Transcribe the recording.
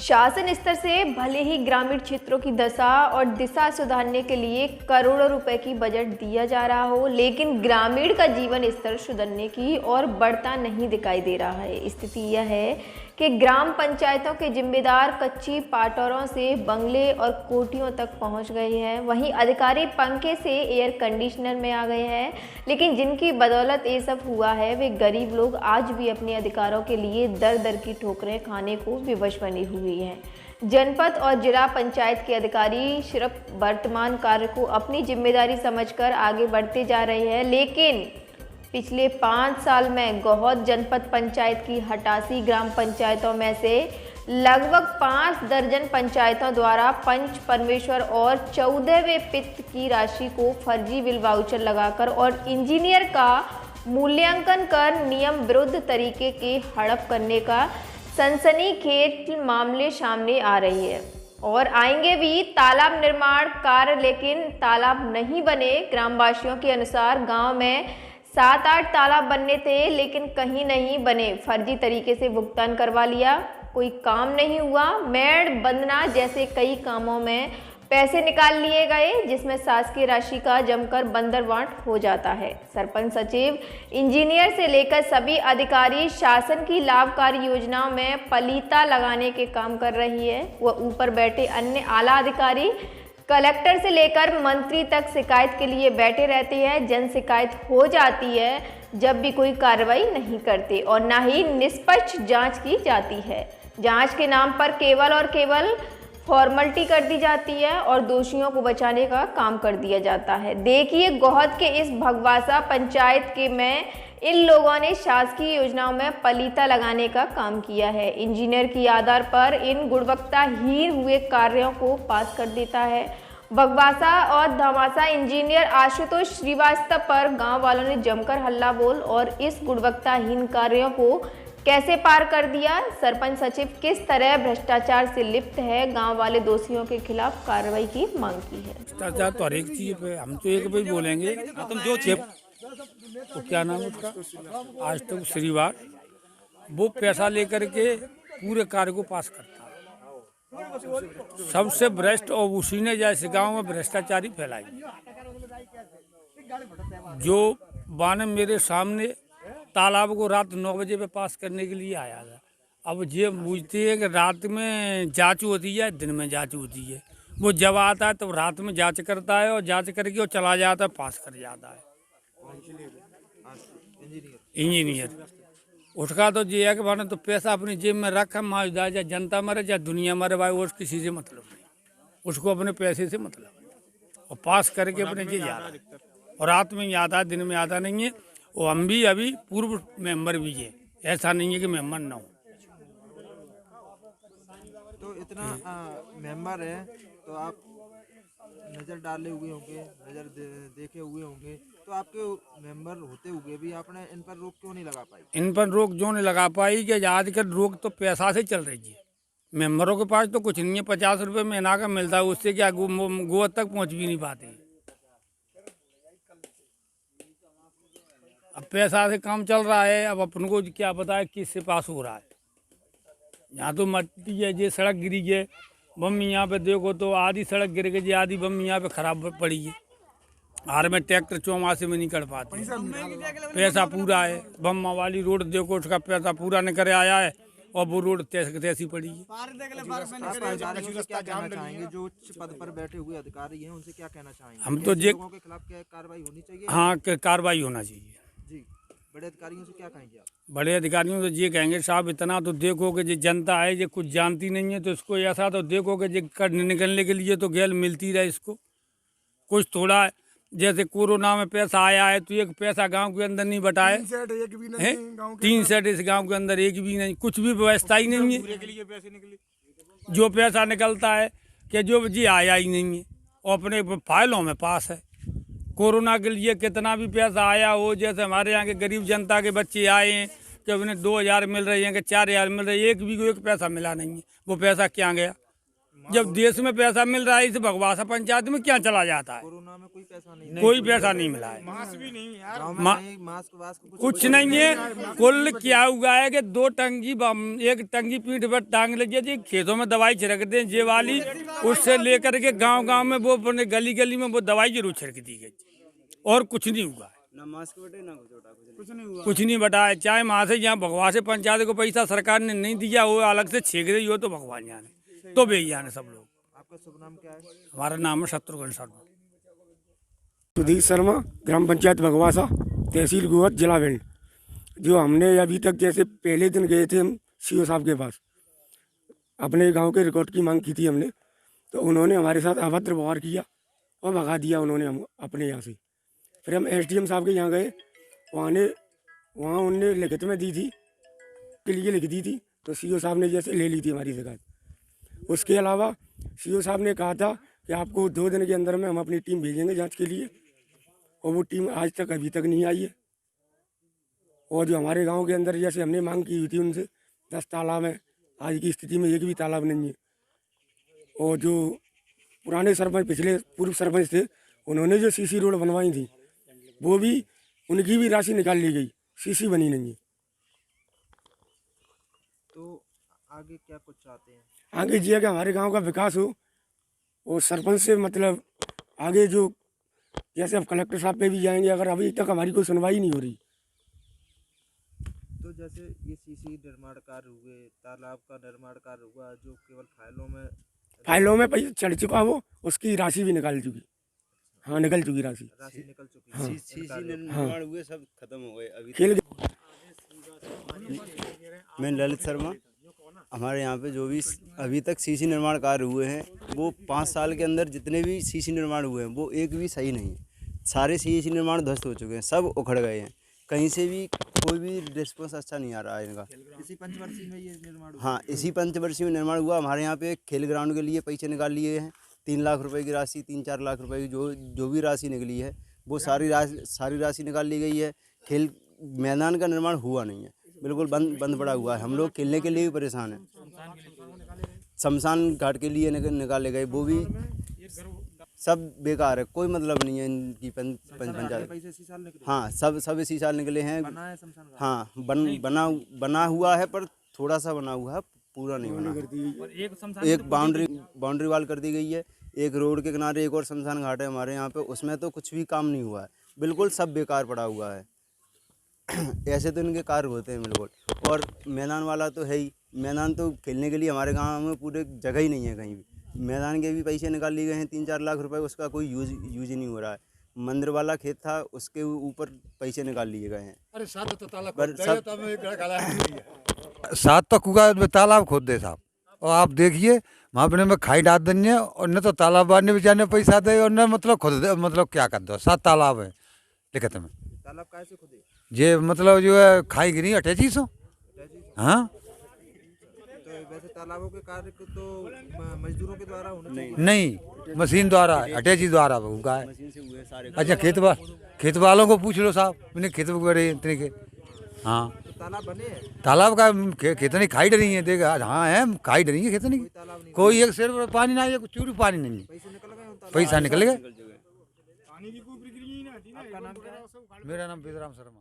शासन स्तर से भले ही ग्रामीण क्षेत्रों की दशा और दिशा सुधारने के लिए करोड़ों रुपए की बजट दिया जा रहा हो, लेकिन ग्रामीण का जीवन स्तर सुधरने की और बढ़ता नहीं दिखाई दे रहा है। स्थिति यह है कि ग्राम पंचायतों के जिम्मेदार कच्ची पाटौरों से बंगले और कोठियों तक पहुंच गए हैं। वहीं अधिकारी पंखे से एयर कंडीशनर में आ गए हैं, लेकिन जिनकी बदौलत ये सब हुआ है वे गरीब लोग आज भी अपने अधिकारों के लिए दर दर की ठोकरें खाने को विवश बनी हुई हैं। जनपद और जिला पंचायत के अधिकारी सिर्फ वर्तमान कार्य को अपनी जिम्मेदारी समझकर आगे बढ़ते जा रहे हैं, लेकिन पिछले 5 साल में गौहद जनपद पंचायत की 88 ग्राम पंचायतों में से लगभग 5 दर्जन पंचायतों द्वारा पंच परमेश्वर और 14वें पित्त की राशि को फर्जी बिल वाउचर लगाकर और इंजीनियर का मूल्यांकन कर नियम विरुद्ध तरीके के हड़प करने का सनसनीखेज मामले सामने आ रही है और आएंगे भी। तालाब निर्माण कार्य लेकिन तालाब नहीं बने। ग्रामवासियों के अनुसार गांव में 7-8 तालाब बनने थे, लेकिन कहीं नहीं बने। फर्जी तरीके से भुगतान करवा लिया, कोई काम नहीं हुआ। मेड़ बंदना जैसे कई कामों में पैसे निकाल लिए गए, जिसमें शासकीय राशि का जमकर बंदरवांट हो जाता है। सरपंच, सचिव, इंजीनियर से लेकर सभी अधिकारी शासन की लाभकारी योजनाओं में पलीता लगाने के काम कर रही है। वह ऊपर बैठे अन्य आला अधिकारी कलेक्टर से लेकर मंत्री तक शिकायत के लिए बैठे रहते हैं। जन शिकायत हो जाती है जब भी कोई कार्रवाई नहीं करते और ना ही निष्पक्ष जांच की जाती है। जांच के नाम पर केवल और केवल फॉर्मेलिटी कर दी जाती है और दोषियों को बचाने का काम कर दिया जाता है। देखिए, गौहद के इस भगवासा पंचायत के में इन लोगों ने शासकीय योजनाओं में पलीता लगाने का काम किया है। इंजीनियर की आधार पर इन गुणवत्ताहीन हुए कार्यों को पास कर देता है। भगवासा और धमासा इंजीनियर आशुतोष श्रीवास्तव पर गांव वालों ने जमकर हल्ला बोल और इस गुणवत्ताहीन कार्यों को कैसे पार कर दिया। सरपंच, सचिव किस तरह भ्रष्टाचार से लिप्त है, गांव वाले दोषियों के खिलाफ कार्रवाई की मांग की है। भ्रष्टाचार तो हर एक चीज पे हम तो एक पे बोलेंगे। तुम जो तो क्या नाम है उसका, आज तक श्रीवार, वो पैसा लेकर के पूरे कार्य को पास करता है। सबसे भ्रष्ट और उसी ने जैसे गांव में भ्रष्टाचारी फैलाई। जो बाने मेरे सामने तालाब को रात 9 बजे पे पास करने के लिए आया था। अब ये पूछते हैं कि रात में जांच होती है, दिन में जांच होती है। वो जब आता है तो रात में जांच करता है और जांच करके वो चला जाता है, पास कर जाता है। इंजीनियर उसका तो ये है कि भाई तो पैसा अपनी जेब में रखा, मौजूदा चाहे जनता मरे चाहे दुनिया मरे, भाई वो किसी से मतलब नहीं, उसको अपने पैसे से मतलब और पास करके अपने जी जा रहा है। और रात में ही आता है, दिन में आता नहीं है। और हम भी अभी पूर्व मेंबर भी है, ऐसा नहीं है कि मेंबर ना हो। तो इतना मेंबर है तो आप नज़र डाले हुए होंगे, नज़र देखे हुए होंगे, तो आपके मेंबर होते हुए भी आपने इन पर रोक क्यों नहीं लगा पाई? इन पर रोक जो नहीं लगा पाई कि आजकल रोक तो पैसा से चल रही है। मेंबरों के पास तो कुछ नहीं है, 50 रुपये महीना का मिलता है, उससे क्या गोद तक पहुंच भी नहीं पाते। अब पैसा से काम चल रहा है, अब अपन को क्या पता है किससे पास हो रहा है। यहाँ तो मट्टी है, ये सड़क गिरी है, बम यहाँ पे देखो तो आधी सड़क गिर गई, आधी बम यहाँ पे खराब पड़ी है। हार में ट्रैक्टर चौमासे में नहीं कर पाते। पैसा पूरा है, बम्मा वाली रोड देखो, उसका पैसा पूरा नहीं करे आया है और वो रोड तैसी पड़ी है। आप अधिकारियों से क्या कहना चाहेंगे, जो उच्च पद पर बैठे हुए अधिकारी हैं, उनसे क्या कहना चाहेंगे? हम तो लोगों के खिलाफ क्या कार्रवाई होनी चाहिए? हाँ, कार्रवाई होना चाहिए जी। बड़े अधिकारियों से क्या कहेंगे आप? बड़े अधिकारियों से ये कहेंगे, साहब इतना तो देखो कि जो जनता है ये कुछ जानती नहीं है, तो इसको ऐसा तो देखो कि जो निकलने के लिए तो गैल मिलती रहे इसको। कुछ थोड़ा जैसे कोरोना में पैसा आया है तो एक पैसा गांव के अंदर नहीं बटाए, 3 सेट इस गांव के अंदर एक भी नहीं, कुछ भी व्यवस्था ही नहीं है। जो पैसा निकलता है कि जो जी आया ही नहीं है और अपने फाइलों में पास है। कोरोना के लिए कितना भी पैसा आया हो, जैसे हमारे यहाँ के गरीब जनता के बच्चे आए हैं कि उन्हें 2000 मिल रही हैं कि 4000 मिल रही है, एक भी को एक पैसा मिला नहीं है। वो पैसा क्या गया? जब देश में पैसा मिल रहा है इस भगवासा पंचायत में क्या चला जाता है? कोरोना में कोई पैसा नहीं, कोई पैसा नहीं मिला है, गाँव में कहीं मास्क वास्क कुछ नहीं है। कुल क्या हुआ है कि 2 टंकी एक टंकी पीठ पर टांग लीजिए जी, खेतों में दवाई छिड़क दें जे वाली, उससे लेकर के गांव में वो अपने गली गली में वो दवाई जरूर छिड़क दी गई और कुछ नहीं हुआ है। ना मास्क बटे ना कुछ नहीं हुआ। कुछ नहीं बटा है। चाहे वहाँ से यहाँ भगवान पंचायत को पैसा सरकार ने नहीं दिया, वो अलग से छेक रही हो तो भगवान जाने, तो बे जाने सब लोग। आपका शुभ नाम क्या है? हमारा नाम है शत्रुघ्न शर्मा। सुधीर शर्मा, ग्राम पंचायत भगवासा, तहसील गोहद, जिला भिंड। जो हमने अभी तक जैसे पहले दिन गए थे हम सीओ साहब के पास, अपने गांव के रिकॉर्ड की मांग की थी हमने, तो उन्होंने हमारे साथ अभद्र व्यवहार किया और भगा दिया उन्होंने हम अपने यहाँ से। फिर हम एसडीएम साहब के यहाँ गए, वहाँ उनने लिखित में दी थी, के लिए लिख दी थी, तो सीओ साहब ने जैसे ले ली थी हमारी शिकायत। उसके अलावा सीओ साहब ने कहा था कि आपको 2 दिन के अंदर में हम अपनी टीम भेजेंगे जांच के लिए, और वो टीम आज तक अभी तक नहीं आई है। और जो हमारे गांव के अंदर जैसे हमने मांग की हुई थी उनसे 10 तालाब हैं, आज की स्थिति में एक भी तालाब नहीं है। और जो पुराने सरपंच, पिछले पूर्व सरपंच थे, उन्होंने जो सीसी रोड बनवाई थी वो भी, उनकी भी राशि निकाल ली गई, सीसी बनी नहीं है। तो आगे क्या कुछ चाहते हैं? आगे जी कि हमारे गांव का विकास हो, और सरपंच से मतलब आगे जो जैसे अब कलेक्टर साहब पे भी जाएंगे, अगर अभी तक हमारी कोई सुनवाई नहीं हो रही। तो जैसे ये सीसी निर्माण कार्य हुए, तालाब का निर्माण कार्य हुआ, जो केवल फाइलों में पैसा चढ़ चुका, वो उसकी राशि भी निकाल चुकी। हाँ, निकल चुकी राशि निकल चुकी हाँ। है। सीसी निर्माण हुए सब खत्म हो गए अभी। खेल मैं ललित शर्मा, हमारे यहाँ पे जो भी अभी तक सीसी निर्माण कार्य हुए हैं, वो 5 साल के अंदर जितने भी सीसी निर्माण हुए हैं वो एक भी सही नहीं है। सारे सीसी निर्माण ध्वस्त हो चुके हैं, सब उखड़ गए हैं, कहीं से भी कोई भी रिस्पॉन्स अच्छा नहीं आ रहा है इनका। इसी पंचवर्षीय में ये निर्माण हुआ? हाँ, इसी पंचवर्षीय में निर्माण हुआ। हमारे यहाँ पे खेल ग्राउंड के लिए पैसे निकाल लिए हैं, 3 लाख रुपए की राशि, 3-4 लाख रुपए की जो भी राशि निकली है वो सारी राशि निकाल ली गई है। खेल मैदान का निर्माण हुआ नहीं है, बिल्कुल बंद पड़ा हुआ है। हम लोग खेलने के लिए भी परेशान हैं। शमशान घाट के लिए निकाले गए, वो भी सब बेकार है, कोई मतलब नहीं है इनकी पंचायत। पैसे इसी साल निकले? हाँ, सब इसी साल निकले हैं। बना है शमशान घाट? हाँ, बना हुआ है, पर थोड़ा सा बना हुआ है, पूरा नहीं बना। एक बाउंड्री वाल कर दी गई है, एक रोड के किनारे एक और शमशान घाट है हमारे यहाँ पे, उसमें तो कुछ भी काम नहीं हुआ है, बिल्कुल सब बेकार पड़ा हुआ है। ऐसे तो इनके कार्य होते हैं बिल्कुल। और मैदान वाला तो है ही, मैदान तो खेलने के लिए हमारे गांव में पूरे जगह ही नहीं है कहीं भी। मैदान के भी पैसे निकाल लिए गए हैं, 3-4 लाख रुपए, उसका कोई यूज ही नहीं हो रहा है। मंदिर वाला खेत था, उसके ऊपर पैसे निकाल लिए गए हैं। अरे 7 तक हुआ तालाब खोद दे साहब, और आप देखिए वहाँ पर में खाई डाल देंगे, और न तो तालाब बांधने बेचारे पैसा दे, और न मतलब खुद दे, मतलब क्या कर दो। 7 तालाब है लिखत में। तालाब कैसे खुदे? ये मतलब जो है खाई गिरी 2800। हाँ, तो वैसे तालाबों के कार्य को तो मजदूरों के द्वारा होना चाहिए? नहीं, मशीन द्वारा, अटैची द्वारा हुआ है। मशीन से हुए सारे। अच्छा, खेत वालों को पूछ लो साहब, मैंने खेत बड़े इतने के। हाँ, तो तालाब बने हैं? तालाब का खेतनी खाई डरी है, देख हाँ है, खाई डरी है खेतनी। कोई एक सिर्फ पानी ना है, चूरी पानी नहीं है, पैसे निकल गए उन तालाब? पैसा निकल गया। आपका नाम क्या है? मेरा नाम बेदराम शर्मा।